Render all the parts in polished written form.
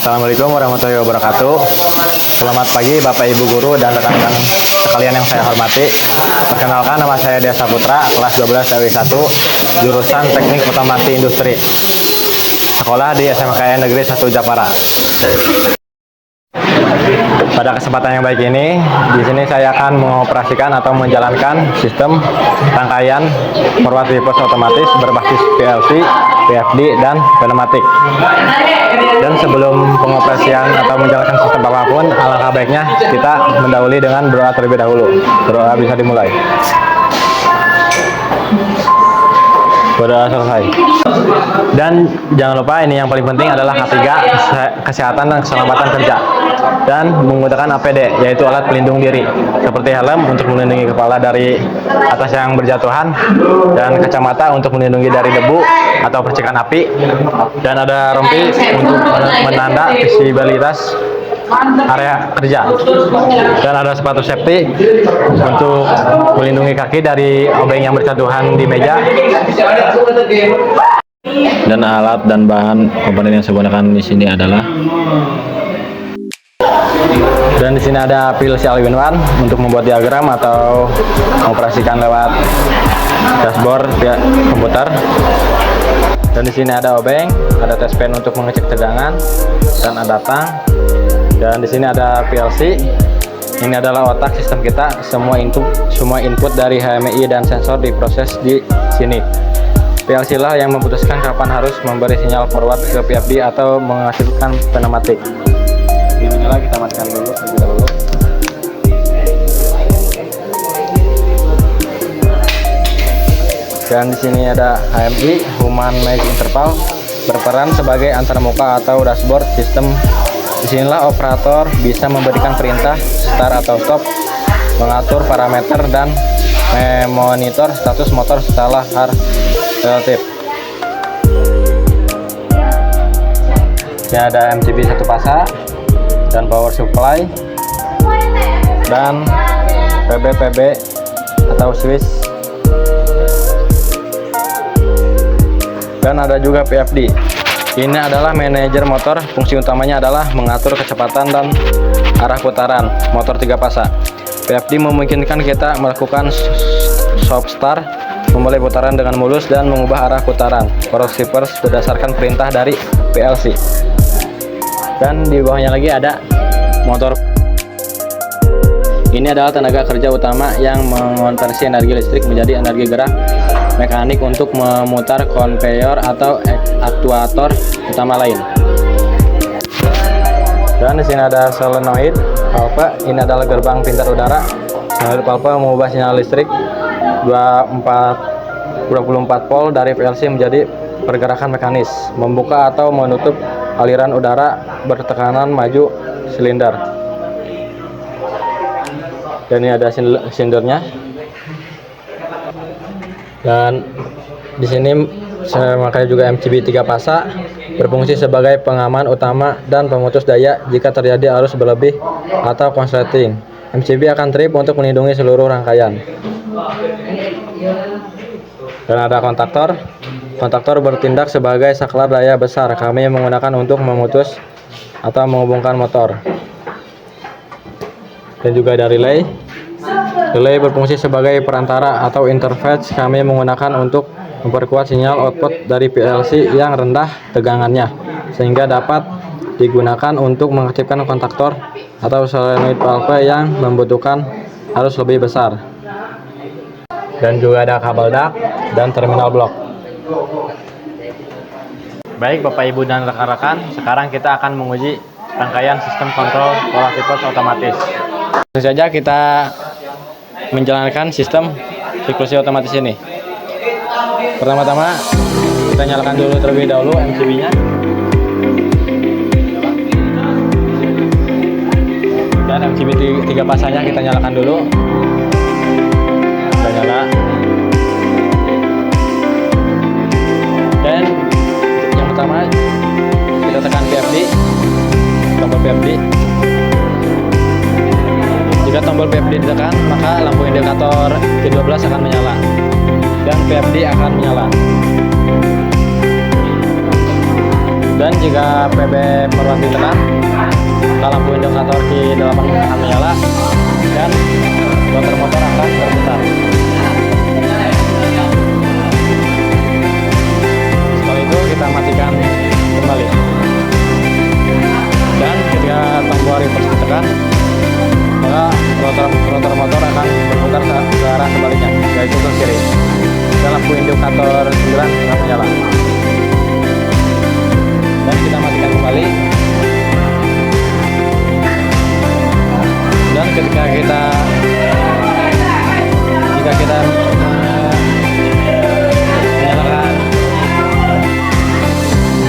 Assalamualaikum warahmatullahi wabarakatuh. Selamat pagi Bapak Ibu Guru dan rekan-rekan sekalian yang saya hormati. Perkenalkan, nama saya Dea Saputra, kelas 12 TW 1, jurusan Teknik Otomasi Industri. Sekolah di SMKN Negeri 1 Japara. Pada kesempatan yang baik ini, di sini saya akan mengoperasikan atau menjalankan sistem rangkaian forward reverse otomatis berbasis PLC, PFD, dan pneumatik. Dan sebelum pengoperasian atau menjalankan sistem apapun, alangkah baiknya kita mendahului dengan berdoa terlebih dahulu. Berdoa bisa dimulai. Berdoa selesai. Dan jangan lupa, ini yang paling penting adalah K3, kesehatan dan keselamatan kerja, dan menggunakan APD, yaitu alat pelindung diri, seperti helm untuk melindungi kepala dari atas yang berjatuhan, dan kacamata untuk melindungi dari debu atau percikan api, dan ada rompi untuk menanda visibilitas area kerja, dan ada sepatu safety untuk melindungi kaki dari obeng yang berjatuhan di meja. Dan alat dan bahan komponen yang saya gunakan di sini adalah, dan di sini ada PLC all-in-one untuk membuat diagram atau mengoperasikan lewat dashboard via komputer. Dan di sini ada obeng, ada test pen untuk mengecek tegangan, dan ada tang. Dan di sini ada PLC. Ini adalah otak sistem kita. Semua input dari HMI dan sensor diproses di sini. PLC lah yang memutuskan kapan harus memberi sinyal forward ke PFD atau menghasilkan pneumatik. Ini menyala, kita matikan dulu terlebih dahulu. Dan di sini ada HMI, Human Magic Interval, berperan sebagai antarmuka atau dashboard sistem. Disinilah operator bisa memberikan perintah start atau stop, mengatur parameter, dan memonitor status motor setelah relatif. Ini ada MCB satu pasang, dan power supply, dan PB atau switch, dan ada juga PFD. Ini adalah manajer motor. Fungsi utamanya adalah mengatur kecepatan dan arah putaran motor 3 pasang. PFD memungkinkan kita melakukan soft start, memulai putaran dengan mulus, dan mengubah arah putaran forward reverse berdasarkan perintah dari PLC. Dan di bawahnya lagi ada motor. Ini adalah tenaga kerja utama yang mengonversi energi listrik menjadi energi gerak mekanik untuk memutar konveyor atau aktuator utama lain. Dan di sini ada solenoid valve. Ini adalah gerbang pintar udara. Solenoid valve mengubah sinyal listrik 24 volt dari PLC menjadi pergerakan mekanis, membuka atau menutup aliran udara bertekanan maju silinder. Dan ini ada silindernya. Dan di sini saya memakai juga MCB 3 pasang, berfungsi sebagai pengaman utama dan pemutus daya jika terjadi arus berlebih atau konsleting. MCB akan trip untuk melindungi seluruh rangkaian. Dan ada kontaktor. Kontaktor bertindak sebagai saklar daya besar. Kami menggunakan untuk memutus atau menghubungkan motor. Dan juga ada relay. Relay berfungsi sebagai perantara atau interface. Kami menggunakan untuk memperkuat sinyal output dari PLC yang rendah tegangannya, sehingga dapat digunakan untuk mengaktifkan kontaktor atau solenoid valve yang membutuhkan arus lebih besar. Dan juga ada kabel dak dan terminal blok. Baik Bapak Ibu dan rekan-rekan, sekarang kita akan menguji rangkaian sistem kontrol forward reverse otomatis. Langsung saja kita menjalankan sistem siklusi otomatis ini. Pertama-tama kita nyalakan dulu terlebih dahulu MCB-nya. Dan MCB 3 pasangnya kita nyalakan dulu. Sudah nyala. Dan yang pertama kita tekan PFD, tombol PFD. Jika tombol PFD ditekan, maka lampu indikator T12 akan menyala dan PFD akan menyala. Dan jika PB forward ditekan, maka lampu indikator Q8 akan menyala dan motor akan berputar. Setelah itu kita matikan kembali. Dan ketika tombol reverse ditekan, maka rotor motor akan berputar ke arah sebaliknya, yaitu ke kiri. Dan lampu indikator 9 akan menyala. Dan kita matikan kembali. Dan jika kita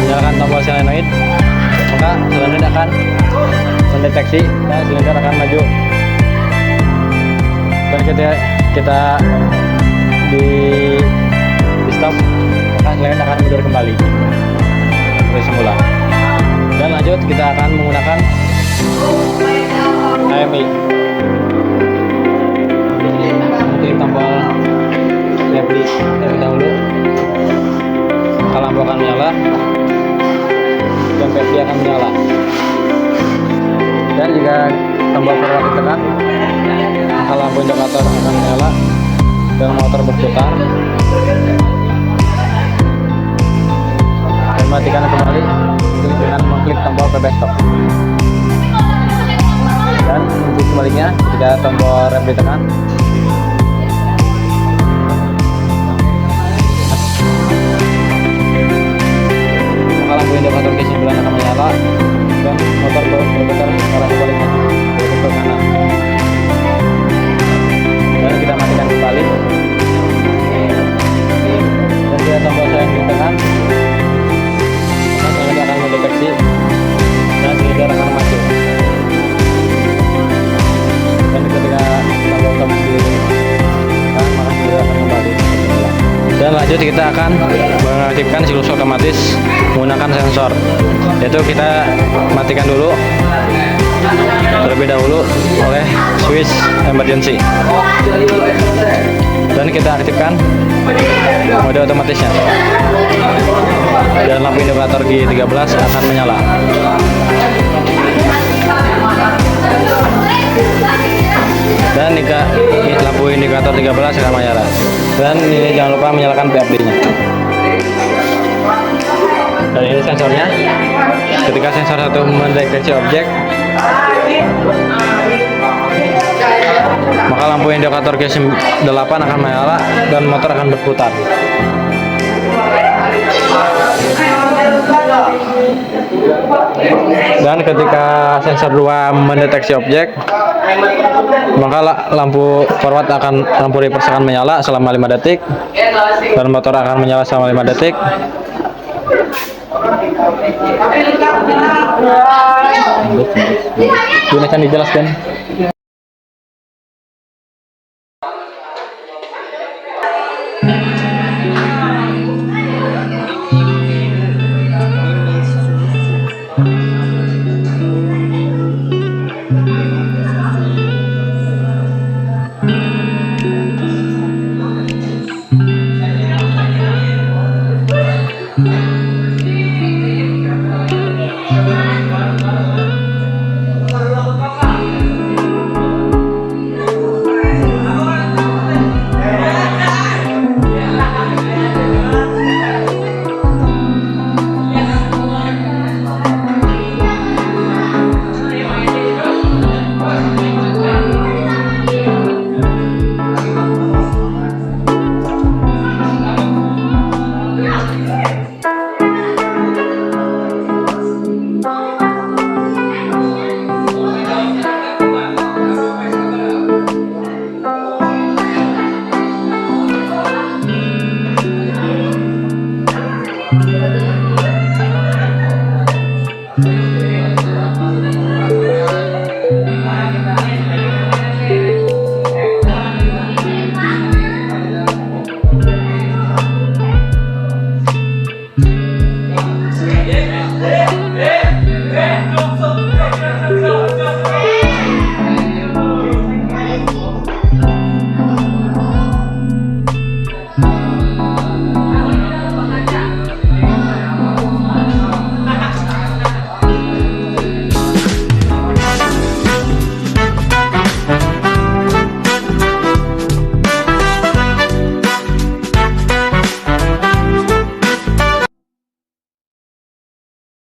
menyalakan tombol solenoid, maka solenoid akan mendeteksi dan silinder akan maju. Dan ketika kita di stop, maka solenoid akan mundur kembali seperti semula. Dan lanjut kita akan menggunakan AMI. Klik tombol Repli terlebih dahulu, maka lampu akan menyala dan PV akan menyala. Dan jika tombol forward ditekan, maka lampu indikator akan menyala dan motor berputar. Dan matikan kembali dengan mengklik tombol PB stop. Dan untuk sebaliknya, jika tombol rem ditekan, maka lampu indikator Q9 akan menyala dan motor berputar ke arah sebaliknya, yaitu ke kanan. Dan kita matikan kembali. Dan jika tombol rem ditekan, maka silinder akan mendeteksi dan silinder akan maju. Dan ketika tombol stop ditekan, maka silinder akan kembali. Dan lanjut kita akan mengaktifkan siklus otomatis menggunakan sensor, yaitu kita matikan dulu terlebih dahulu oleh switch emergency, dan kita aktifkan mode otomatisnya, dan lampu indikator Q13 akan menyala. Dan lampu indikator 13 akan menyala. Dan ini jangan lupa menyalakan PFD-nya. Dan ini sensornya. Ketika sensor satu mendeteksi objek, maka lampu indikator Q8 akan menyala dan motor akan berputar. Dan ketika sensor 2 mendeteksi objek, maka lampu reverse akan menyala selama 5 detik dan motor akan menyala selama 5 detik. Ini akan dijelaskan.